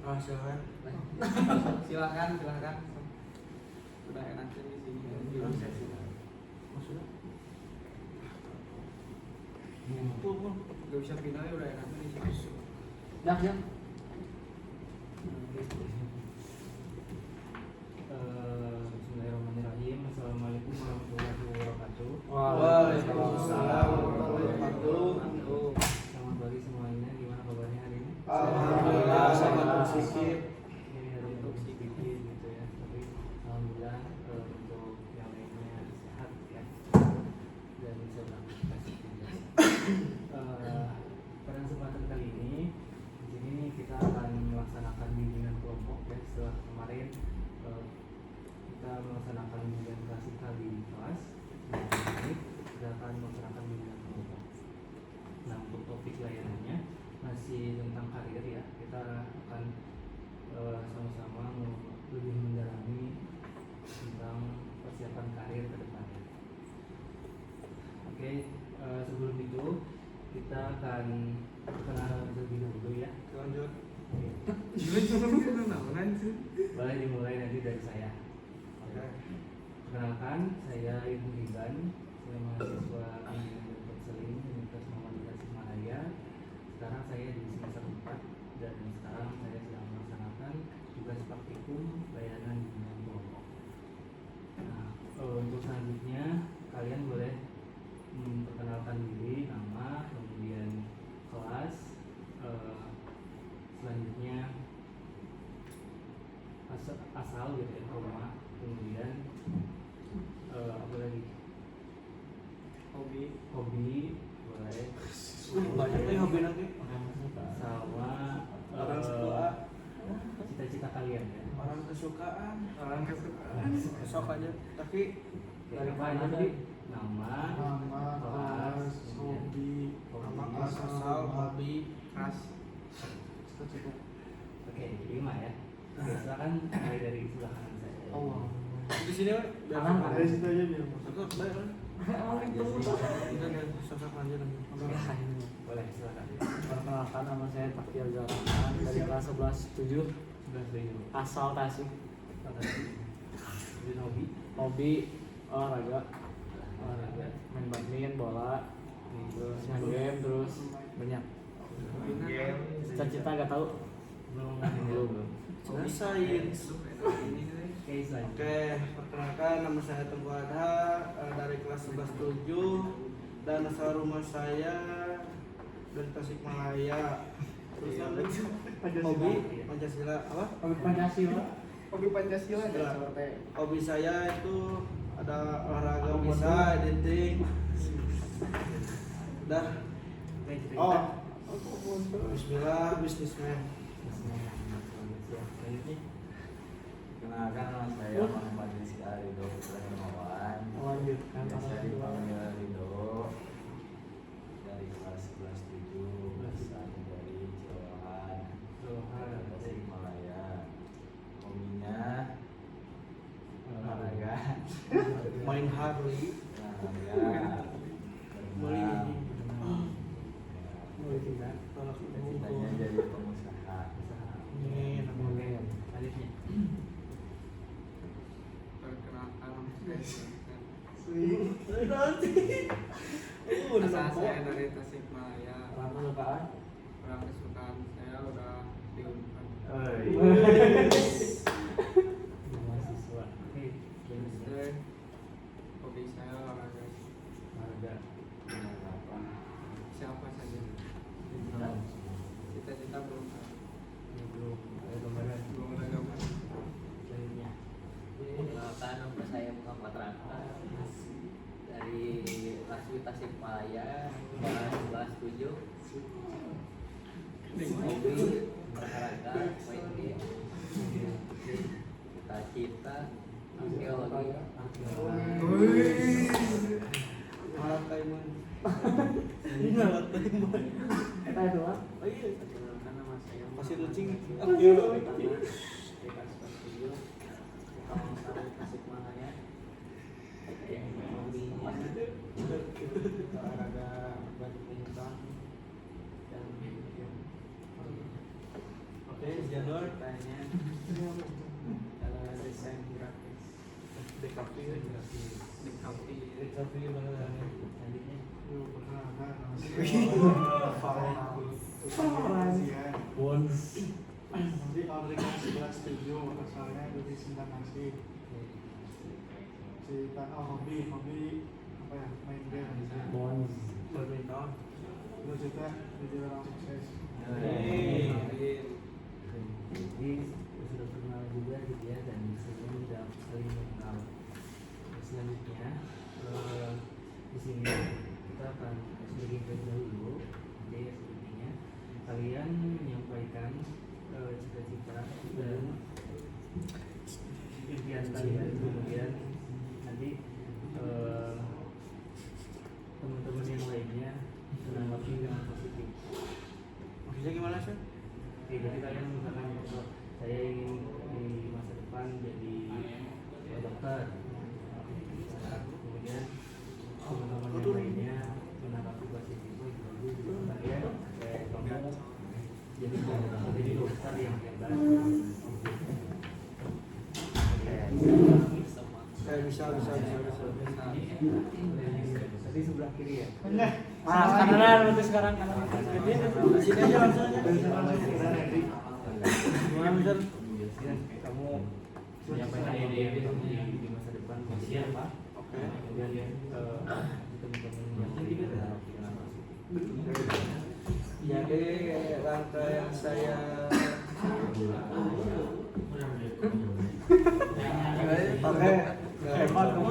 Oh, silakan. silakan. Udah enak di sini. Maksudnya? Gak bisa pindah ya, udah enak di sini. Ya. Bismillahirrahmanirrahim. Assalamualaikum warahmatullahi wabarakatuh. Waalaikumsalam warahmatullahi wabarakatuh. Selamat pagi semuanya. Gimana kabarnya hari ini? Alhamdulillah sangat positif. Ini hari untuk sedikit gitu ya. Tapi alhamdulillah untuk yang lainnya sehat ya. Dan sedang kasih pada kesempatan kali ini di sini kita akan melaksanakan bimbingan kelompok ya. Setelah kemarin kita melaksanakan bimbingan klasikal di kelas, ini kita akan melaksanakan bimbingan kelompok. Nah, untuk topik layanannya masih tentang karir ya. Kita akan sama-sama lebih mendalami tentang persiapan karir ke depannya. Oke, sebelum itu kita akan perkenalan terlebih dahulu ya. Lanjut. Boleh dimulai nanti dari saya. Perkenalkan, saya Ibnu Iban, saya mahasiswa Bimbingan dan Konseling Universitas Muhammadiyah Tasikmalaya. Sekarang saya di semester 4 dan sekarang saya sedang melaksanakan tugas praktikum layanan bimbingan kelompok. Nah, untuk selanjutnya kalian boleh memperkenalkan diri, nama, kemudian kelas, selanjutnya asal gitu ya, rumah, kemudian apa lagi, hobi boleh, Banyak nih hobi nanti. sama Orang suka, cita-cita kalian ya. orang kesukaan. Sok aja. Tapi Dari apa aja tadi? Nama, kelas, hobi, asal, hobi, Keras. cita-cita. Oke, 5 ya. Oke, silakan mulai dari sebelah kanan saya. Allah. Di sini biar Dari situ aja biar masuk. Sosok baik kan? Sosok lanjut. Boleh, silakan. Perkenalkan, nama saya Takyal Zarahan dari kelas 11-7 Sudah setuju. asal Tasik. Kemudian hobi. Hobi olahraga, main badminton, bola, terus main game, terus banyak. Cita-cita gak tahu. Belum. Hobi sains. Oke, selanjutnya. Oke, perkenalkan nama saya Teguh Adha dari kelas 11-7 dan asal rumah saya dari Tasikmalaya. Terus hobi Pancasila apa? Hobi Pancasila. Hobi Pancasila Hobi saya itu ada olahraga bisa, editing. Udah. Oh, Bismillah, bisnismen. Selanjutnya. Kenalkan, nama saya Muhammad Rizky Arido Putra Hermawan. Lanjutkan. Biasa dipanggil Rido, dari kelas 11-7, asal dari Cilohan, Tasikmalaya. Hobinya olahraga, Main Harley. olahraga, berenang. Cita-citanya jadi pengusaha. Ini namanya. Selanjutnya. Perkenalkan. Udah Saya dari Tasikmalaya. Orang kesukaan. Orang kesukaan saya udah di Unpad. Mahasiswa. Oke, selanjutnya. Hobi saya olahraga. Olahraga. Siapa saja. Cita-cita belum Belum ada gambaran. belum ada gambar. Selanjutnya. Perkenalkan, nama saya Muhammad Raka dari Laswi Tasikmalaya kelas 11-7. Hobi olahraga, main game, cita-cita arkeologi. Alat Taiwan. Ini alat Taiwan. Kita doang. Oh iya. Perkenalkan, nama saya Pasir Lucing. Tasikmalaya. Hobinya olahraga badminton dan game. Oke, Oke, Janur. Tanya desain grafis. DKP. DKP gimana Selanjutnya Bonds. Nanti aplikasi kelas 7 asalnya dari Sindang Nasi. Cerita hobi apa ya, main game misalnya. Bonds. Badminton. Lu juga jadi orang sukses. jadi sudah kenal juga gitu ya, dan sebelumnya sudah saling mengenal. Selanjutnya di sini kita akan sedikit dahulu. Jadi sepertinya kalian menyampaikan cita-cita dan impian kalian, kemudian nanti teman-teman yang lainnya menanggapi dengan positif. Maksudnya gimana sih? Oke, jadi kalian misalkan saya ingin di masa depan jadi dokter, kemudian teman-teman yang lainnya menanggapi positif, kalian kayak kamu jadi dokter yang hebat. Bisa. Tadi sebelah kiri ya. Kanan nanti sekarang kanan. Sini aja langsung aja. Gimana misal? Kamu menyampaikan ide di masa depan masih apa? Oke. Kemudian teman-teman yang lainnya menanggapi dengan positif. Jadi langkah yang saya pakai hemat kamu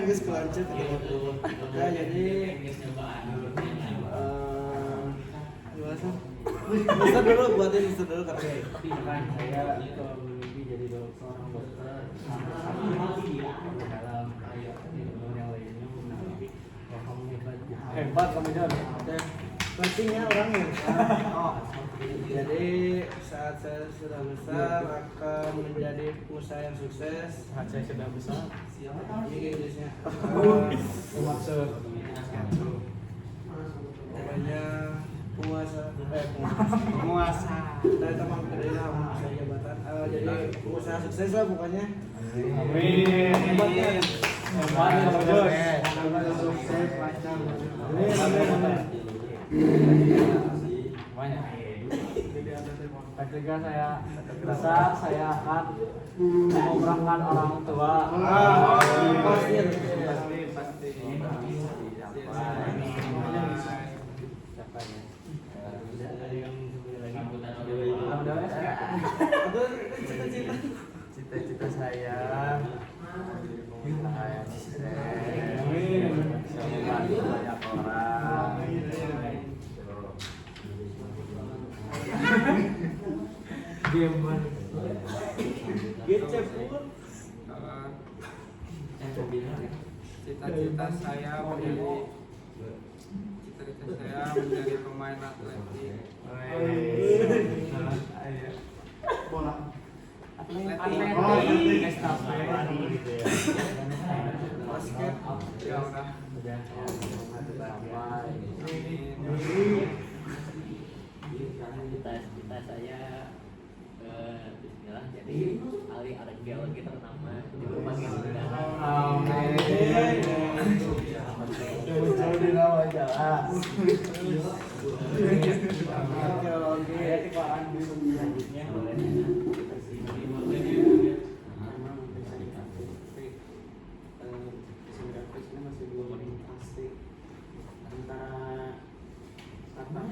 guys kelanjut nah jadi gimana sih? Mister dulu buatin Mister dulu kan. Kan saya bermimpi jadi seorang dokter dalam teman yang lainnya menanggapi kamu hebat. Hebat kamu Jon. Pentingnya orangnya. Jadi saat saya sudah besar akan menjadi pengusaha yang sukses. Saat saya sudah besar. Ini Inggrisnya. Maksud. Pokoknya penguasa. Dari teman kerja pengusaha jabatan. Jadi pengusaha sukses lah pokoknya. Amin. Hebatnya. Hebat kamu Jon. Sukses panjang. Amin. Banyak. Jadi ada tema. Ketika saya besar, saya akan mengumrahkan orang tua. Pasti. Siapa ya? Tidak ada yang sebentar lagi. Itu cita-cita. Cita-cita saya menjadi pengusaha yang sukses, bisa membantu banyak orang. Gamer. Gecep pun. Cita-cita saya menjadi pemain atletik. Bola. Atletik. Estafet gitu ya. Basket. Ya udah. Udah sampai. Cita-cita saya Bismillah jadi ahli arkeologi ternama di berbagai negara. Muncul di rawa jalan. Selanjutnya Desain grafisnya masih belum pasti antara apa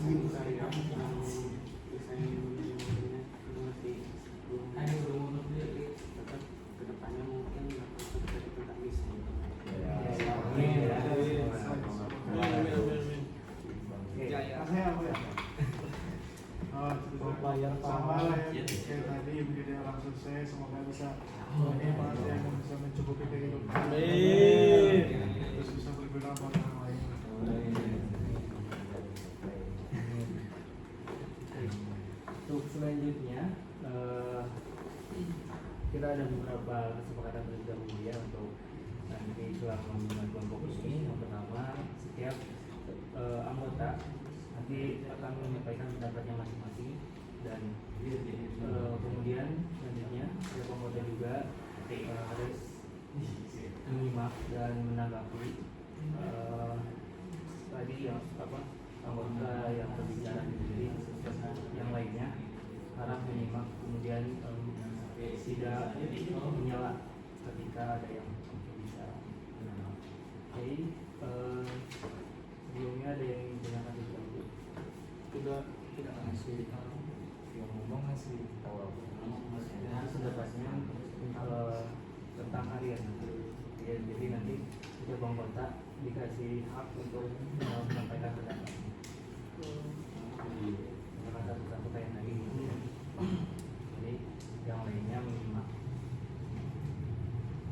karya desain masih belum tetap kedepannya mungkin bakal terjadi tentang desain. Jaya. Saya apa ya? Sama lah ya, kayak tadi menjadi orang sukses, semoga bisa hebat yang bisa mencukupi kehidupan. Amin. Terus bisa berguna buat orang lain. untuk selanjutnya kita ada beberapa kesepakatan terlebih dahulu ya untuk nanti selama membina kelompok ini. Yang pertama, setiap anggota nanti akan menyampaikan pendapatnya masing-masing dan kemudian selanjutnya ada pemoda juga harus menyimak dan menanggapi tadi yang anggota yang berbicara, jadi yang lainnya harap menyimak kemudian tidak menyela ketika ada yang berbicara. Oke, sebelumnya ada yang ditanyakan dulu? Tidak ngasih. Yang ngomong ngasih tahu apa? Pendapatnya tentang harian. Ya, jadi nanti setiap anggota dikasih hak untuk menyampaikan pendapat. Karena satu kayak tadi. Jadi yang lainnya menyimak.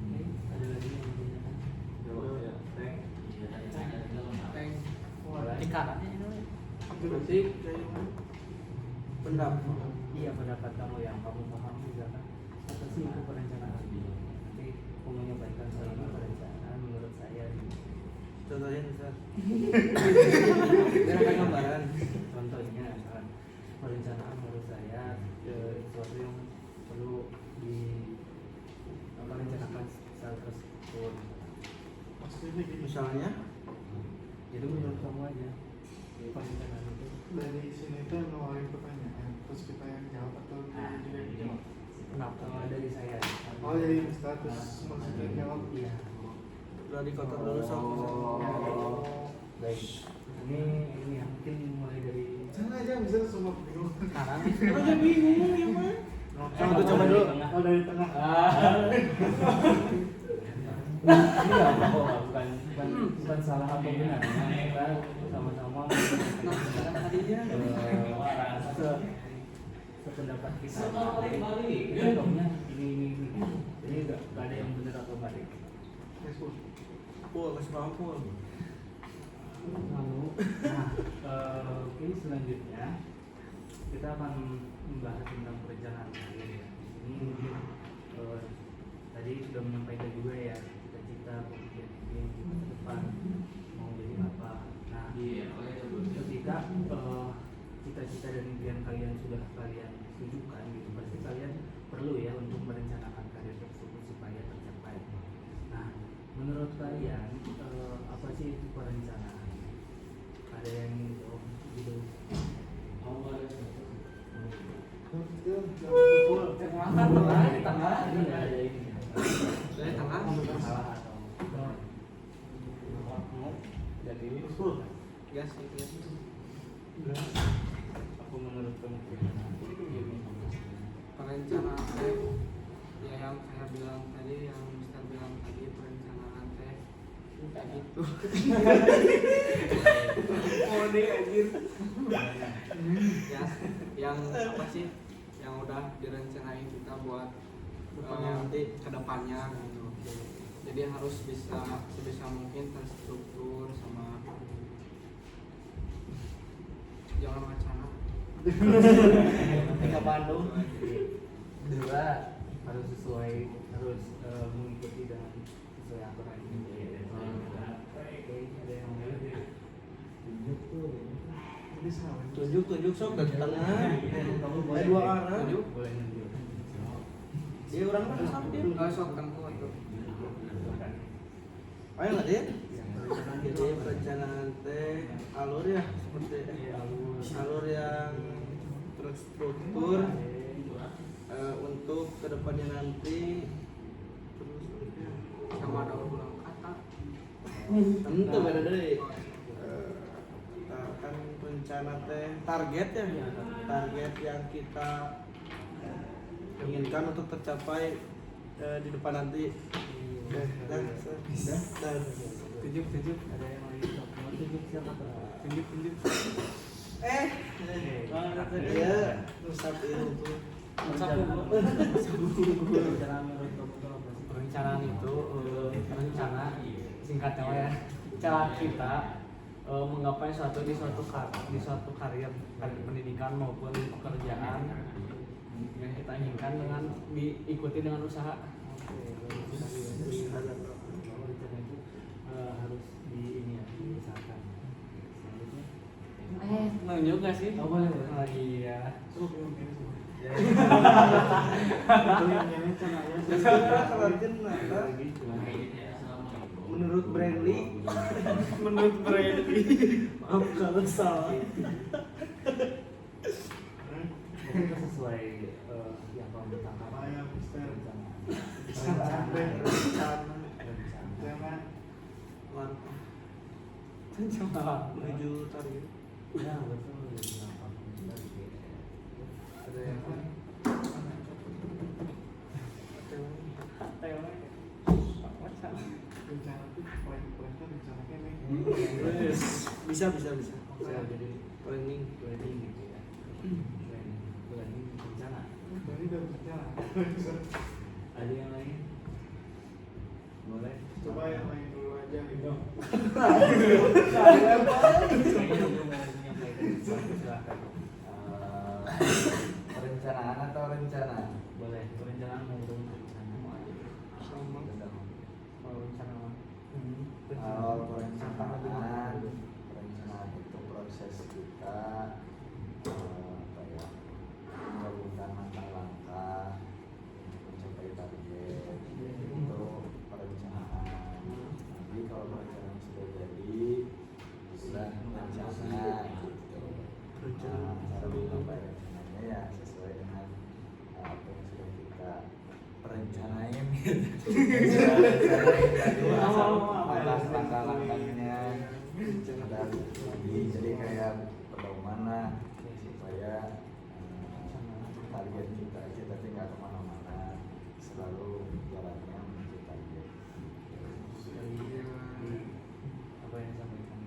Oke, ada lagi yang ditanyakan? Ya, thank. Mulai. Berarti pendapat. Iya, pendapat kamu yang kamu paham misalkan apa sih itu perencanaan? Nanti aku menyampaikan soal perencanaan menurut saya. Contohnya Ustaz. Biar ada gambaran. Contohnya misalkan perencanaan menurut saya sesuatu yang perlu direncanakan secara tersebut. Maksudnya gini, Misalnya Jadi menurut kamu aja perencanaan itu. dari sini tuh ngeluarin pertanyaan, terus kita yang jawab atau dia yang jawab? Kenapa dari saya? Oh jadi status maksudnya jawab. Iya. udah di kotor dulu sama Baik. Ini yang mungkin mulai dari Jangan aja bisa semua bingung. sekarang. Udah bingung ya mah. Coba coba dulu. Oh dari tengah. Ini nggak apa-apa, bukan salah atau benar. Kita sama-sama sependapat kita. Kita tahunya ini. Jadi nggak ada yang benar atau balik. Pul, kasih paham pul. Lalu, oke, selanjutnya kita akan membahas tentang perencanaan karir ya. Ini tadi sudah menyampaikan juga ya cita-cita kemudian kita ke depan mau jadi apa. Nah, ketika cita-cita dan impian kalian sudah kalian tujukan gitu, pasti kalian perlu ya untuk merencanakan karir tersebut supaya tercapai. Nah, menurut kalian apa sih itu perencanaan? Ada yang gitu? Tengah. Ini nggak ada ini. Dari tengah. Salah atau jadi Gas, gas. aku menurut kamu Perencanaan teh ya yang saya bilang tadi, yang Mister bilang tadi, perencanaan teh kayak gitu. Oh nih anjir. Ya, yang apa sih yang udah direncanain kita buat nanti kedepannya gitu. Jadi harus bisa sebisa mungkin terstruktur sama jangan wacana. Ke Bandung. dua harus sesuai, harus mengikuti dengan sesuai aturan ini. Oke, ada yang lain? Jadi sama. Tunjuk sok ke tengah. Boleh dua arah. Boleh nunjuk. Dia orang kan samping. Sok tengku itu. Ayo nggak dia? Jadi perencanaan teh alur ya seperti alur yang terstruktur untuk kedepannya nanti terus Sama daur ulang kata. tentu beda deh. Kan rencana teh target ya, target yang kita inginkan untuk tercapai di depan nanti. Dah. Tunjuk. Ada yang mau tunjuk siapa? Tunjuk. Dia rusak itu. Perencanaan itu rencana singkatnya ya, cara kita menggapai suatu di suatu karir pendidikan maupun pekerjaan yang kita inginkan dengan diikuti dengan usaha. Rencana itu harus di ini ya, diusahakan. Selanjutnya bingung juga sih. Oh, boleh. Oh iya. So, bingung ini semua. Ya. Bingung ini cara ya. Kelatin nah, menurut Brandly maaf kalau salah. Mungkin itu sesuai yang kamu tangkap. Apa ya, Mister? Rencana. Jangan. Langkah Cuma menuju target. Ya betul. Ada yang Rencana tuh plan tuh rencana kayak Bisa. saya jadi Planning. planning gitu ya. Planning rencana. Jadi udah rencana. Ada yang lain? Boleh. Coba yang lain dulu aja gitu. Kayaknya belum mau menyampaikan sesuatu, silakan. Perencanaan atau rencana? Boleh. Perencanaan maupun rencana. Sama. kalau rencana mah. Kalau perencanaan itu proses kita apa ya, menggabungkan langkah-langkah untuk mencapai target, itu perencanaan. Nanti kalau perencanaan sudah jadi, sudah rencana gitu. Cara mencapai rencananya ya sesuai dengan apa yang sudah kita perencanain gitu. Langkah-langkahnya jadi kayak bagaimana supaya target kita tinggal kemana-mana, selalu jalannya menuju target. Apa yang disampaikan?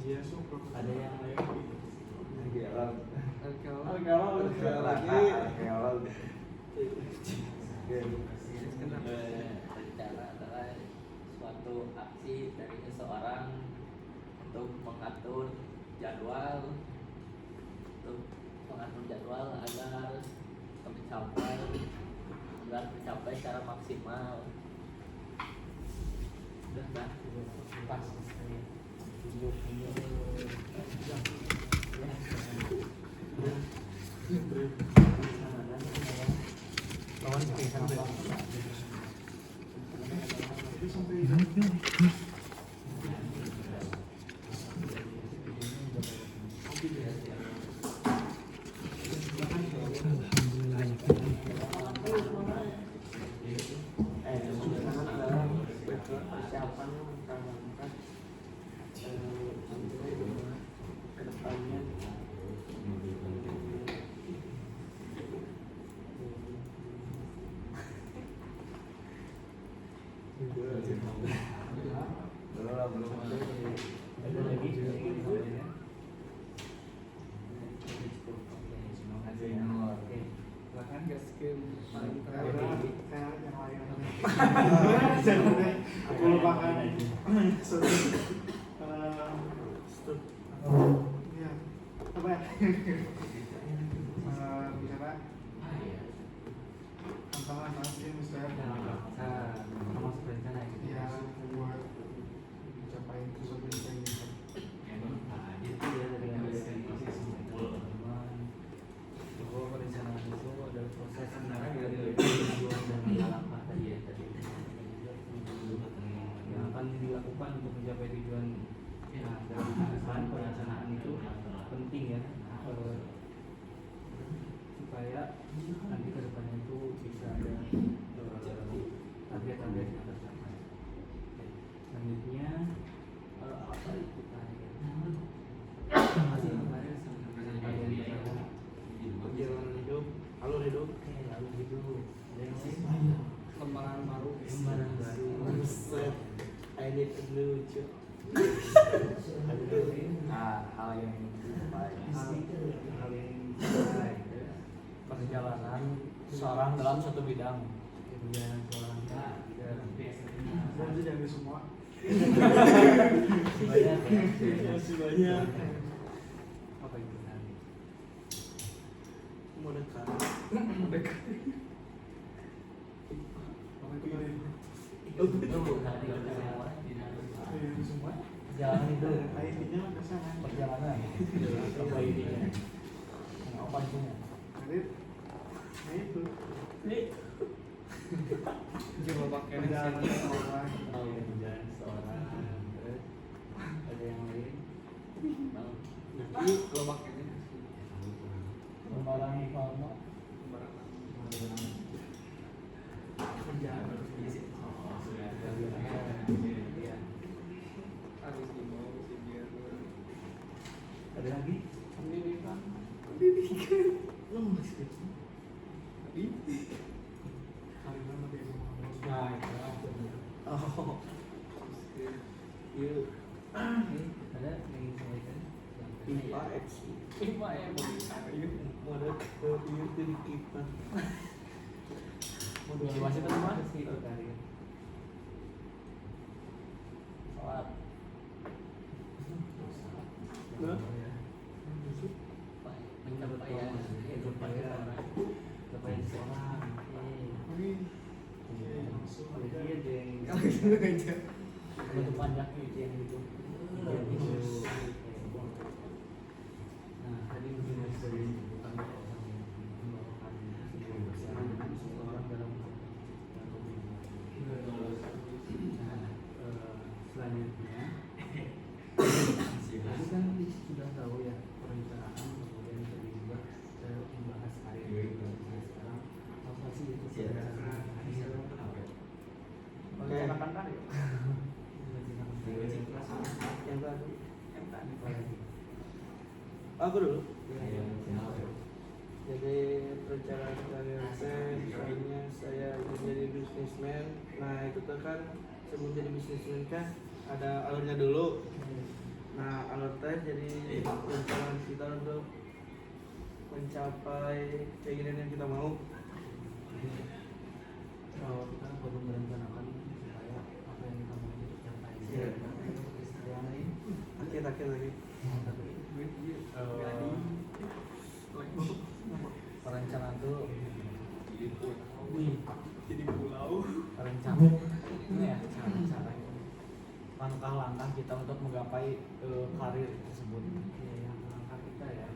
Iya, so. Ada yang lain? Arkeolog. Rencana adalah suatu aksi dari seseorang untuk mengatur jadwal agar tercapai secara maksimal. Udah, pas. Lawan pilihan Jadi sampai Persiapan langkah-langkah ke depannya. Belum ada. Ada lagi? Ada yang luar. Oke, silakan. saya yang lain. Aku lupakan. Sorry. Iya. Apa ya? Bicara tantangan masih Mister. Termasuk rencana gitu. Ya, buat mencapai sesuatu yang saya inginkan. Itu ya dengan deskripsi teman-teman bahwa perencanaan itu adalah proses dari tujuan dan langkah tadi ya yang akan dilakukan untuk mencapai tujuan. Nah, dalam perencanaan itu penting ya supaya nanti ke depannya itu bisa ada target-target yang tercapai. Selanjutnya apa itu target? Masih kemarin Perjalanan hidup, alur hidup. lalu gitu ada yang lain? Lembaran baru. Lembaran baru. Buset, I need a new job. Ada yang lain? Hal yang baik. Hal yang baik. Perjalanan seorang dalam satu bidang. Kemudian seorang Dan itu jadi semua. banyak ya. Masih banyak. Apa itu tadi? Mau dekat. Apa itu tadi? Itu tadi semua. Iya, itu semua. Perjalanan itu ID-nya mah ke sana. perjalanan. Apa ini? Apa intinya? Jadi, nah itu Coba pakai perjalanan seorang. Oh ya, perjalanan seorang. Terus ada yang lain. Jadi kalau pakai Lembaran Palma. harus dibawa sih biar Ada lagi? pendidikan. Lemes gitu. Karena lebih Nah, Oh. Yuk. Ada yang ingin sampaikan? IPA X lima ya mau model iya jadi kipas Motivasi teman sih itu tadi. Sholat. Nah. Pencapaian. Capaian seorang. Iya, geng. Penutupan jaki yang gitu. Nah, tadi mungkin dari kami membawakan sebuah persiapan seseorang dalam Nah, selanjutnya tadi kan sudah tahu ya perencanaan, kemudian tadi juga saya membahas karir. Nah, sekarang apa sih itu perencanaan karir? Merencanakan karir. yang tadi yang tadi aku dulu Iya. jadi perencanaan karir saya misalnya saya ingin jadi bisnismen. Nah itu tuh kan sebelum jadi bisnismen kan ada alurnya dulu. Nah alur teh jadi perencanaan kita untuk mencapai keinginan yang kita mau. Kalau kita perlu merencanakan supaya apa yang kita mau capai. Iya. Ada yang lain? Akhir lagi Perencanaan tuh jadi pulau. rencana ini ya cara langkah-langkah kita untuk menggapai karir tersebut. Iya, yang langkah kita ya.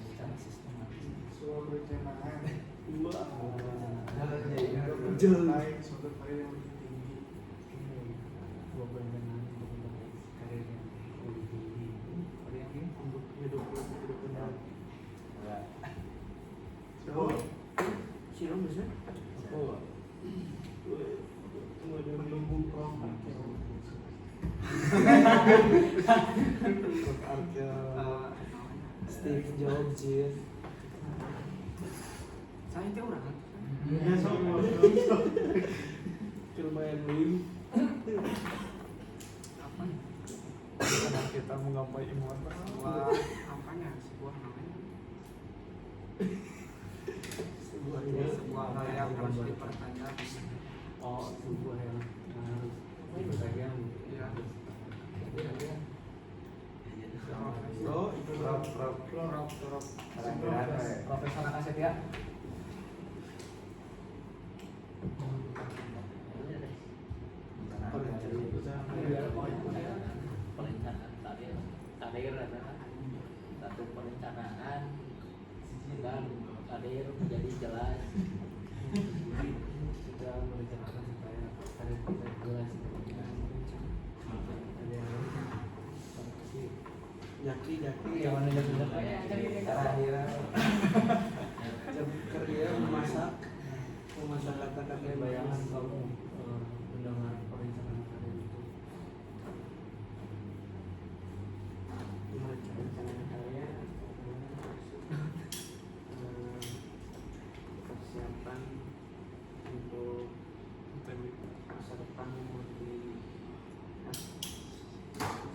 Secara sistematis. Sebuah perencanaan. Jalan. Suatu karir yang lebih tinggi. Dua perencanaan untuk mencapai karir yang lebih tinggi. Ada yang lain? Untuk hidup benar. Oh, Siapa bisa? Oh, menunggu prom. Steve Jobs ya. Saya teh orang Ya, so. Film yang lain. apa? karena kita menggapai immortal. Sebuah apanya? Sebuah namanya. Sebuah hal yang harus dipertanyakan. Oh, sebuah yang harus berbagian. Iya. Oh, itu Prop. Profesor Akasetia. Perencanaan karir adalah satu perencanaan dan karir menjadi jelas. Kita merencanakan supaya karir kita jelas. Ada yang lain? Jaki. Jangan lihat-lihat. Terakhir kerja memasak kata-kata Bayangan kamu mendengar perencanaan karir itu. merencanakan karya persiapan untuk masa depan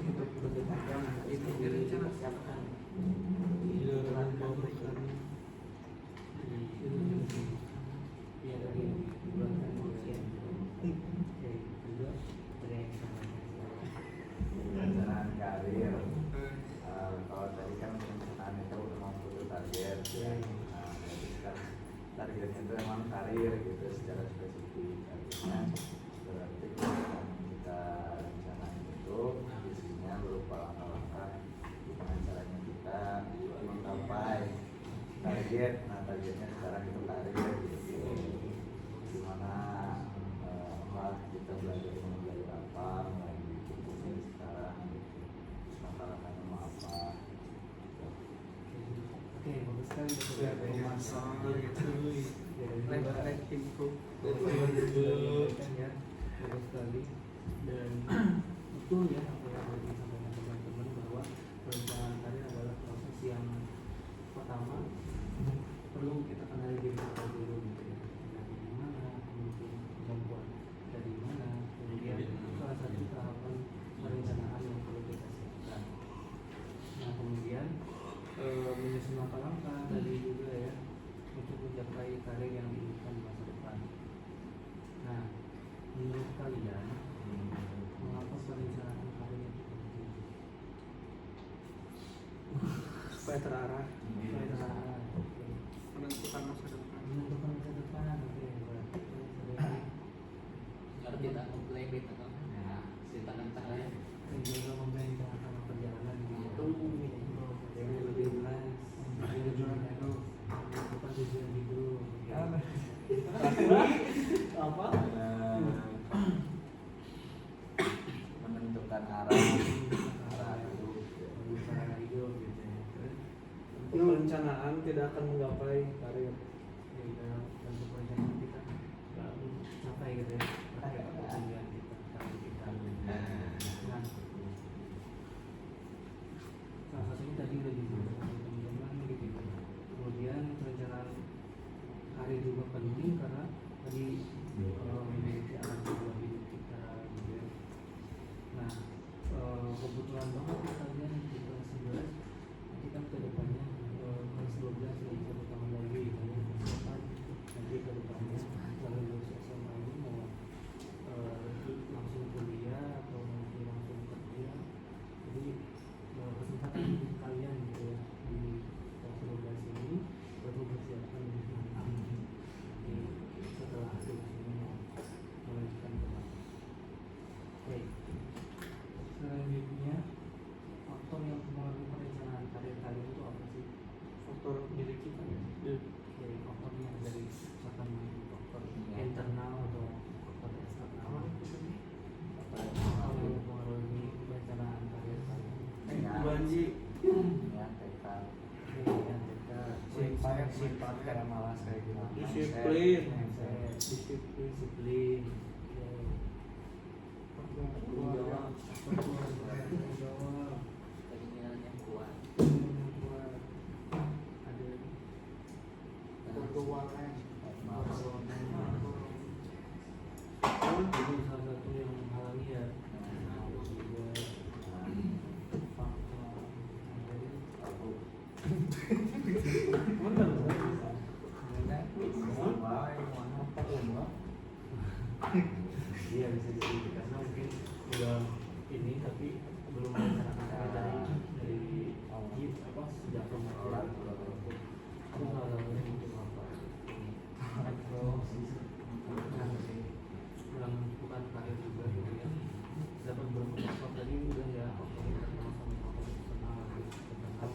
untuk berdekatan itu dipersiapkan dalam pemeriksaan Iya, dari bulan kemudian targetnya sekarang itu karir gitu. Gimana kita belajar mempelajari apa, mulai fokusnya sekarang gitu. Masalahnya mau apa? Oke, bagus sekali Sudah ada masalah gitu. Like improve. Ya, bagus sekali. Dan betul ya apa yang tadi disampaikan teman-teman bahwa perencanaan karir adalah proses yang pertama perlu kita kenali diri kita dulu gitu ya. Dari mana, kemudian kemampuan dari mana, kemudian salah satu tahapan perencanaan yang perlu kita siapkan. Nah kemudian menyusun langkah-langkah tadi juga ya untuk mencapai karir yang diinginkan di masa depan. Nah menurut kalian mengapa perencanaan karir itu penting? Supaya terarah, Supaya terarah, oke. menentukan masa depan. Menentukan masa depan, oke. Berarti sebagai Harus kita memplay beta kan. Nah, ceritakan saya. menjaga merencanakan perjalanan itu jadi lebih jelas, tujuan itu menentukan tujuan hidup. Apa? Menentukan arah hidup. Menentukan hidup gitu ya. Terus Perencanaan tidak akan menggapai karir. ya kita tentu perencanaan kita nggak sampai gitu ya. Terkait tujuan kita, target kita. Nah, salah satunya tadi udah dijelaskan oleh teman-teman gitu ya. Kemudian perencanaan karir juga penting karena tadi memiliki arah tujuan hidup kita gitu ya. Nah kebetulan banget ya kalian di kelas 11 nanti kan ke depannya kelas 12 lagi 1 tahun lagi kalian persiapan nanti ke depannya kalau lulus SMA ini mau langsung kuliah atau nanti langsung kerja. Jadi kesempatan hidup kalian gitu ya di kelas 12 ini baru persiapan nanti setelah akhir ini melanjutkan ke depan. Oke, selanjutnya faktor yang mempengaruhi perencanaan karir kalian itu apa sih? Faktor diri kita. Oke, faktornya dari misalkan faktor internal atau faktor eksternal. Apa yang mempengaruhi perencanaan karir kalian? Banji. Ya, tekad. Kemudian kita Sifat karena malas kayak gitu. Disiplin. disiplin. Tanggung jawab. Tanggung jawab. Keinginan yang kuat. Ada Keuangan. itu salah satu yang menghalangi ya. Juga faktor iya bisa jadi karena mungkin udah ini tapi belum merencanakan dari apa sejak remaja itu salah satunya mungkin apa atau menentukan karir juga gitu ya. Dapat beberapa faktor tadi udah ya faktor internal sama faktor eksternal tentang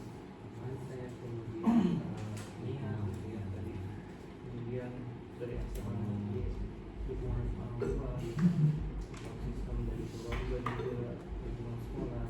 mindset kemudian niat gitu ya tadi kemudian dari eksternal dukungan orang tua support system dari keluarga juga dukungan sekolah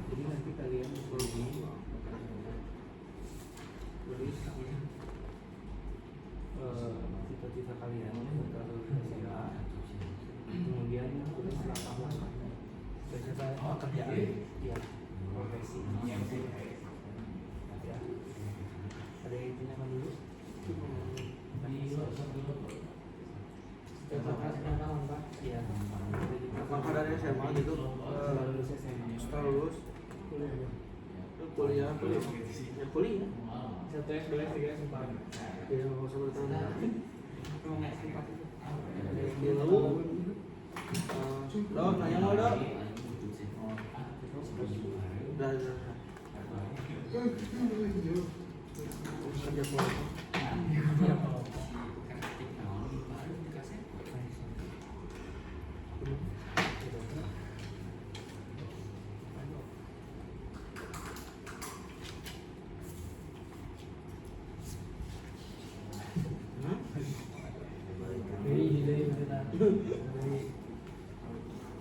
Jadi nanti kalian berbagi tulis cita-cita kalian untuk usia, kemudian tulis langkah-langkah pekerjaan, ya, profesi, ya. Ada yang ditanyakan dulu? Iya. Maka dari SMA gitu Lulus SMA. setelah lulus kuliah ya kuliah 1 S 2 S 3 S 4 ya nggak usah bertanya emang S 4 itu dia lalu dong nanya mau dong udah kerja kelompok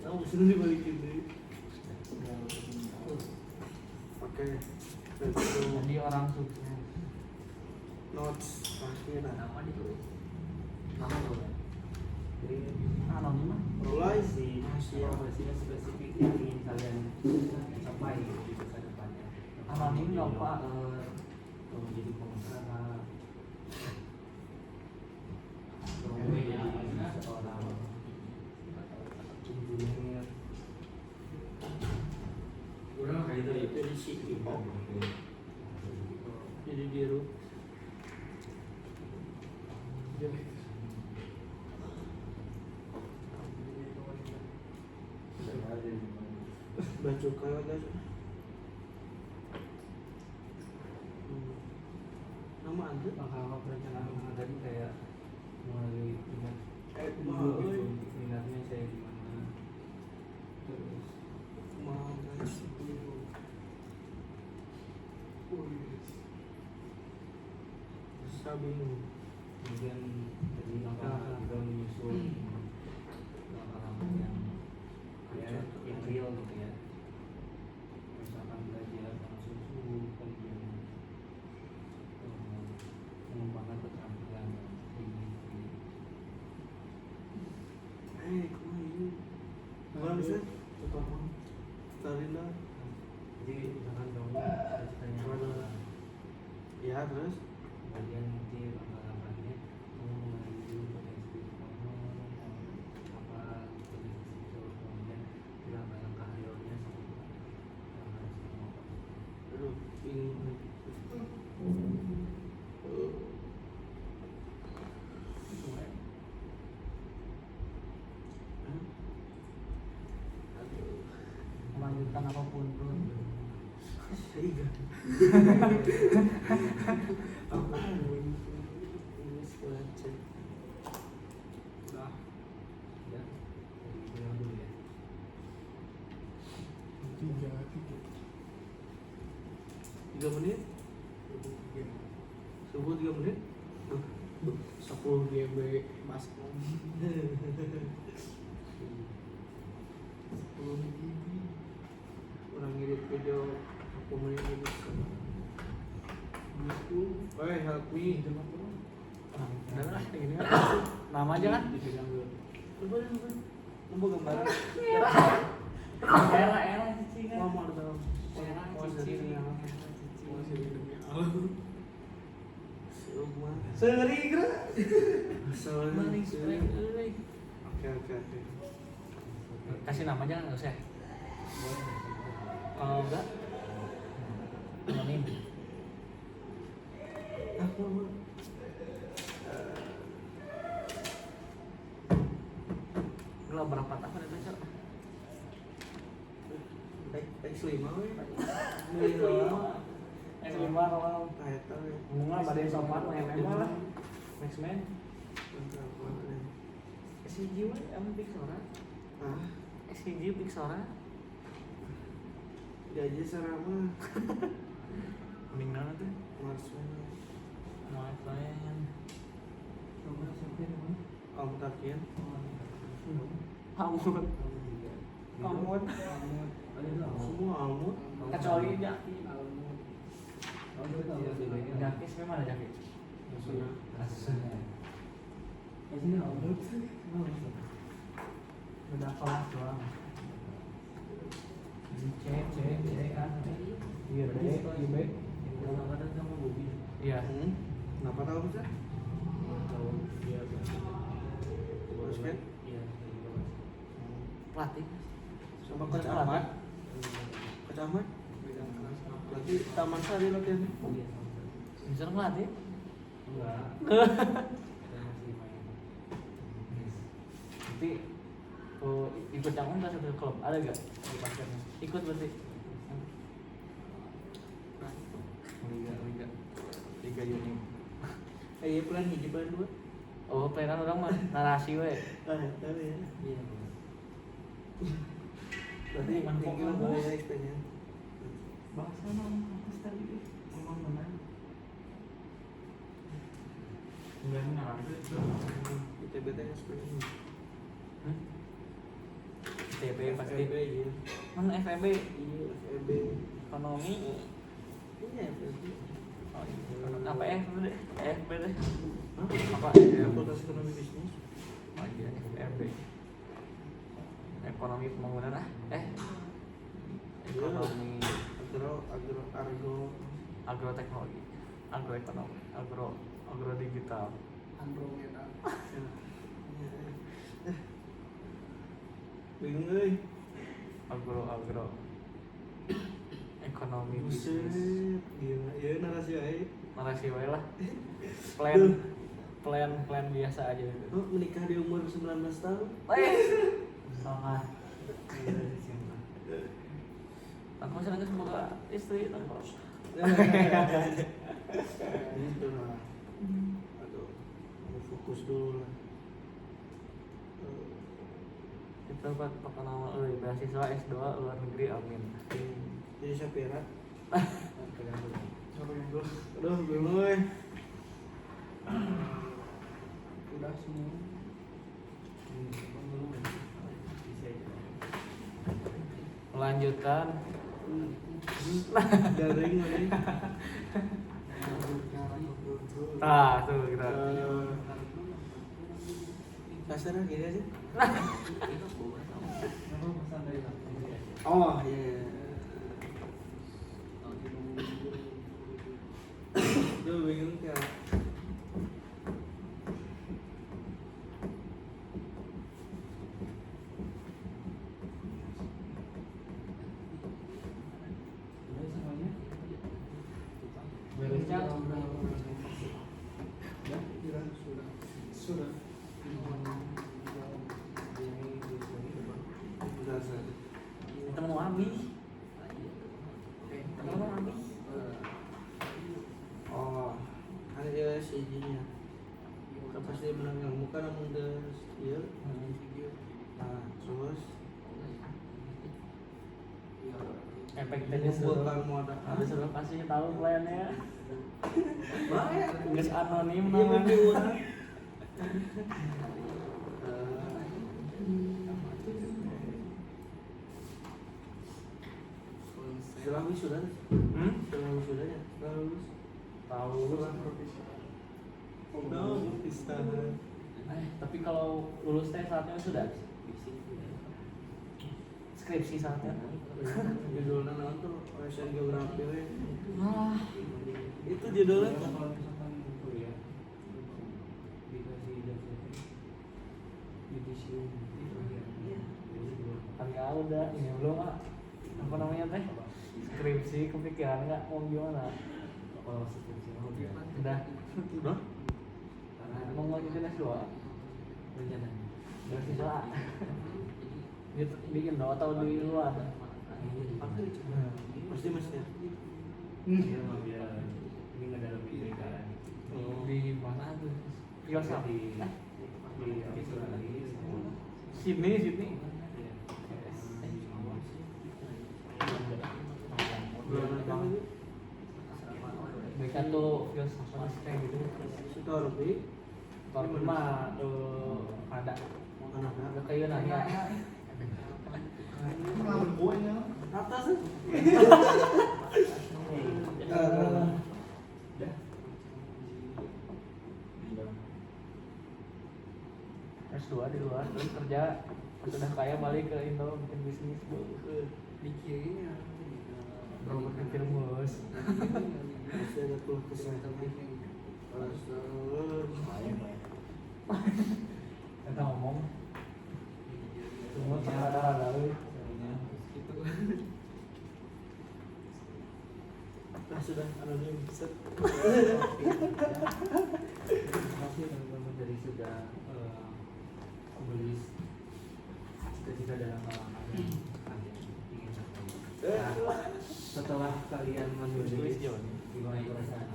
tahu sini dibalikin deh oke jadi orang sukses notes pasti Nama ditulis. nama dulu jadi anonim mah mulai Si profesinya spesifik yang ingin kalian capai di masa depannya. anonim nggak pak Kalau menjadi pengusaha, kalau menjadi seorang engineer, jadi CEO jadi biru baju kayak guys nama anda langkah perencanaan tadi kayak mulai ingat mau minatnya saya di mana, terus mau guys sabing kemudian tadi langkah juga menyusul langkah-langkah yang yang real gitu ya, misalkan belajar langsung subuh kemudian mengembangkan keterampilan ini. kemana ini mana bisa Starina Jadi misalkan kamu cita-citanya apa, ya terus kemudian nanti langkah-langkahnya kamu mengenali dulu potensi kamu apa potensi itu, kemudian langkah-langkah realnya seperti apa yang harus kamu apa. aduh ini melanjutkan apapun bro Iya. Apaan ini sekolah cek. udah Ya, jadi bilang dulu ya. 3 menit. Subuh 3 menit. 10 GB baskom Orang ngedit video aku menit ini. Woi, help me. udah lah kayak gini kan nama aja kan Dipegang dulu. Coba gambar. era cici kan Mama dong. era cici Sorry, kira. Sorry. maling spray euy. Oke. kasih nama aja nggak usah kalau enggak anonim Apa? lu berapa tahun itu cok X5 we. S5 kalau Eta we. bunga badai sopan MM lah Maxman SCG we emang Pixora Ah, SCG Pixora gaji serama mending mana tuh Marsman. mau lain Om Takian. kamu Almut. Semua almut. Kecuali Jaki. Jaki sebenarnya mana Jaki? Beda kelas doang. C kan. Iya B. Iya. Kenapa tahu bisa? Basket. Pelatih. Sama Coach Ahmad. Coach Ahmad. Berarti Taman Sari latihannya. Bisa ngelatih? Enggak. Kita masih main. Nanti ikut yang enggak satu klub ada gak di basketnya? Ikut berarti. Liga Uni. Iya plan hiji plan dua. Oh, pelayanan orang mah narasi we. Tahu ya. Iya. Berarti tinggi lah boleh ya experience. Bahasa kampus tadi emang benar. Enggak ngarang. ITB experience. FEB pasti. FEB iya. Mana FEB? Iya FEB. Ekonomi. Iya FEB. Oh, ekonomi. Apa FEB deh? FEB deh. Hah? Apa? Fakultas Ekonomi Bisnis. Oh iya, FEB. Ekonomi pembangunan ekonomi agroteknologi, agroekonomi, agro digital. Andromeda. Bingung euy. Agro ekonomi bisnis. Buset, gila. Ya narasi aja. Narasi wae lah. Plan biasa aja. Oh, menikah di umur 19 tahun. Sangat. Tangkos senang semoga istri tangkos. Gitu lah. Aduh, mau fokus dulu lah. Kita buat perkenalan beasiswa S2 luar negeri amin. Jadi Sapira. Siapa yang dulu? Aduh, bingung euy. Udah semua. Melanjutkan Garing nih. tuh kita Kasarnya gini aja. Itu boba sama. Oh, iya. Duh, bingung kayak. Sudah. teman Abi. Teman Abi. Oh, ada si nya. Pas dia menang yang muka namun udah iya. Nah, terus Efeknya buat disuruh kamu ada disuruh kasih tahu plannya. banyak. Geus anonim Dia namanya. mimpi orang. Setelah wisuda, setelah wisudanya, setelah lulus. Tahu. Oh, istana. Tapi kalau lulus teh saatnya sudah skripsi saatnya. Judulnya naon tuh OSN Geografi we. Malah Itu judulnya tuh. Kalau misalkan kuliah dikasih ijazah yudisium kan ya udah ini belum apa namanya teh skripsi kepikiran nggak mau gimana kalau skripsi mau dia udah Udah? karena mau ngelanjutin S2 rencana beasiswa di Indo atau di luar Pasti mesti. dia mau biar ini nggak dalam IPK di mana tuh Filsaf di Australia Sydney Bulan apa lagi? mereka tuh filsafat masih kayak gitu Situ Arabi. kalau mah ada Kanada. ada kayak nanya Ngelawan gue ya. Atas. Udah. S2 di luar terus kerja pas udah kaya balik ke Indo bikin bisnis Dikirim ya. bro bikin firmus Masih ada keluh kesah. kita ngomong semua ada Gitu. Nah sudah anonim set. Terima kasih teman-teman dari sudah membeli cita-cita dalam halaman yang kalian ingin capai. Nah, setelah kalian menulis gimana perasaan?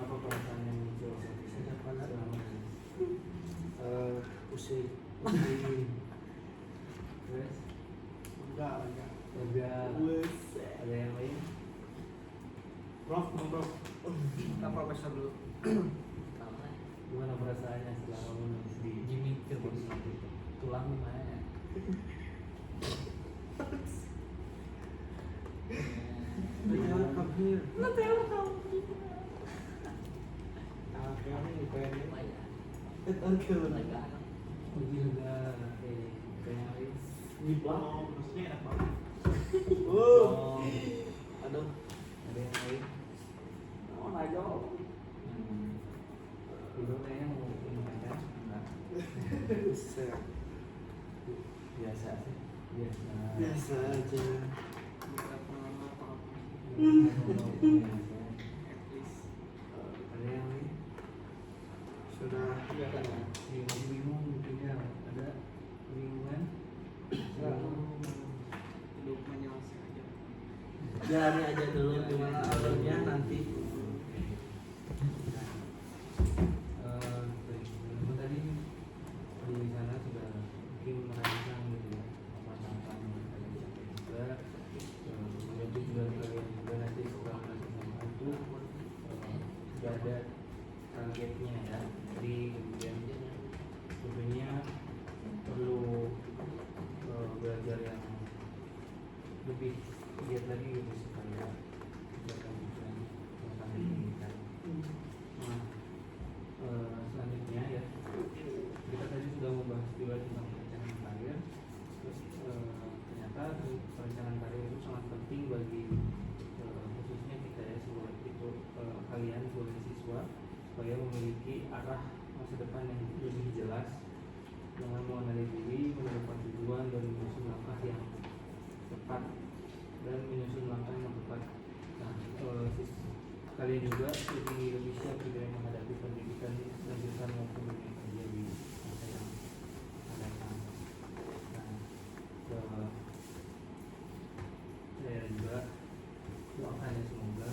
Apa perasaan yang muncul selama menulis? Pusing. Terus Enggak. lega, ada yang lain? Prof, Prof. Kita profesor dulu. Gimana perasaannya setelah kamu menulis di Jimmy posisi itu? tulang gimana Jangan kabir. Uji lega, oke. Ada yang lain? Oh, maksudnya enak banget. Oh, Aduh. ada yang lain? Ibu kayaknya mau minum aja? Enggak. Set. Biasa sih. Biasa. Biasa aja. Kita pengalaman apa? Biasa. At least. Ada yang lain? Sudah. Bingung mungkinnya ada kebingungan? Hidup menyelesaikan aja. Jalani aja dulu gimana alurnya nanti. Baik, teman-teman tadi di sana sudah mungkin merancang gitu ya apa-apa yang kalian capai juga menjadi tujuan kalian juga nanti setelah melaksanakan itu sudah ada targetnya ya. Jadi kemudian tentunya perlu belajar yang lebih giat lagi gitu supaya tujuan yang kalian inginkan. Nah, selanjutnya ya kita tadi sudah membahas juga tentang perencanaan karir. Terus ternyata perencanaan karir itu sangat penting bagi khususnya kita ya sebagai itu kalian sebagai siswa supaya memiliki arah masa depan yang lebih jelas dengan mengenali diri, menentukan tujuan dan menyusun langkah yang tepat Nah, kalian juga lebih siap juga yang menghadapi pendidikan lanjutan maupun dunia kerja di masa yang akan datang. Nah, saya juga doakan ya semoga